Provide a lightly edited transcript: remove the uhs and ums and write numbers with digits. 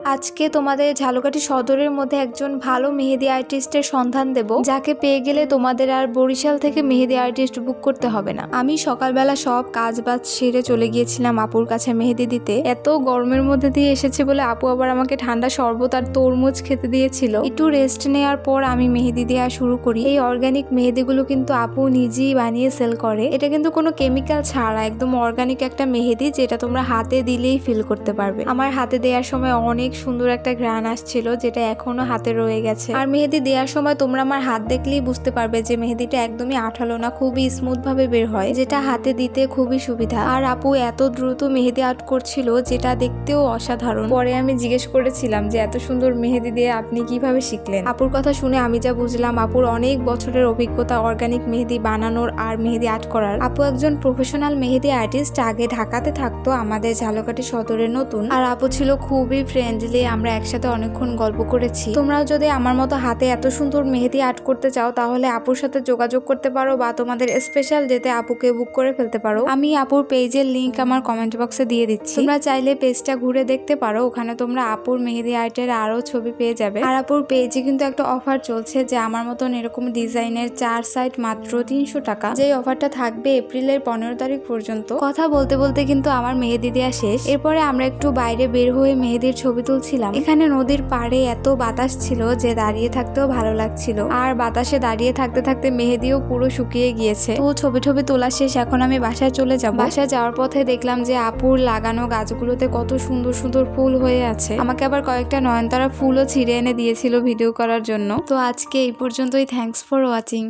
আজকে তোমাদের ঝালকাঠি সদরের মধ্যে একজন ভালো মেহেদি আর্টিস্টের সন্ধান দেব, যাকে পেয়ে গেলে তোমাদের আর বরিশাল থেকে মেহেদি আর্টিস্ট বুক করতে হবে না। আমি সকালবেলা সব কাজ বাজ সেরে চলে গিয়েছিলাম আপুর কাছে মেহেদি দিতে। এত গরমের মধ্যে দিয়ে এসেছে বলে আপু আবার আমাকে ঠান্ডা শরবত আর তরমুজ খেতে দিয়েছিল। একটু রেস্ট নেওয়ার পর আমি মেহেদি দেওয়া শুরু করি। এই অর্গানিক মেহেদিগুলো কিন্তু আপু নিজেই বানিয়ে সেল করে। এটা কিন্তু কোনো কেমিক্যাল ছাড়া একদম অর্গানিক একটা মেহেদি, যেটা তোমরা হাতে দিলেই ফিল করতে পারবে। আমার হাতে দেওয়ার সময় অনেক সুন্দর একটা ঘ্রাণ আসছিল, যেটা এখনো হাতে রয়ে গেছে। আর মেহেদি দেওয়ার সময় তোমরা আমার হাত দেখলেই বুঝতে পারবে যে মেহেদিটা একদমই আঠালো না, খুবই স্মুথ ভাবে বের হয়, যেটা হাতে দিতে খুবই সুবিধা। আর আপু এত দ্রুত মেহেদি আর্ট করছিল, যেটা দেখতেও অসাধারণ। পরে আমি জিজ্ঞেস করেছিলাম যে এত সুন্দর মেহেদি দিয়ে আপনি কিভাবে শিখলেন। আপুর কথা শুনে আমি যা বুঝলাম, আপুর অনেক বছরের অভিজ্ঞতা অর্গানিক মেহেদি বানানোর আর মেহেদি আর্ট করার। আপু একজন প্রফেশনাল মেহেদি আর্টিস্ট, আগে ঢাকাতে থাকতো, আমাদের ঝালকাঠি সদরে নতুন। আর আপু ছিল খুবই ফ্রেন্ডলি, আমরা একসাথে অনেকক্ষণ গল্প করেছি। তোমরাও যদি আমার মতো হাতে এত সুন্দর মেহেদি আর্ট করতে চাও, তাহলে আপুর সাথে যোগাযোগ করতে পারো বা তোমাদের স্পেশাল ডেতে আপুকে বুক করে ফেলতে পারো। আমি আপুর পেজের লিংক আমার কমেন্ট বক্সে দিয়ে দিচ্ছি, তোমরা চাইলে পেজটা ঘুরে দেখতে পারো। ওখানে তোমরা আপুর মেহেদি আর্টের আরো ছবি পেয়ে যাবে। আর আপুর পেজে কিন্তু একটা অফার চলছে, যে আমার মতন এরকম ডিজাইনের 4 সাইড মাত্র 300 টাকা। যেই অফারটা থাকবে এপ্রিলের 15 তারিখ পর্যন্ত। কথা বলতে বলতে কিন্তু আমার মেহেদি দেওয়া শেষ। এরপরে আমরা একটু বাইরে বের হয়ে মেহেদির ছবি তুলছিলাম। এখানে নদীর পাড়ে এত বাতাস ছিল যে দাঁড়িয়ে থাকতেও ভালো লাগছিল। আর বাতাসে দাঁড়িয়ে থাকতে থাকতে মেহেদিও পুরো শুকিয়ে গিয়েছে। তো ছবি তোলা শেষ, এখন আমি বাসায় চলে যাব। বাসায় যাওয়ার পথে দেখলাম যে আপুর লাগানো গাছগুলোতে কত সুন্দর সুন্দর ফুল হয়ে আছে। আমাকে আবার কয়েকটা নয়নতারা ফুলও ছিঁড়ে এনে দিয়েছিল ভিডিও করার জন্য। তো আজকে এই পর্যন্তই। Thanks for watching.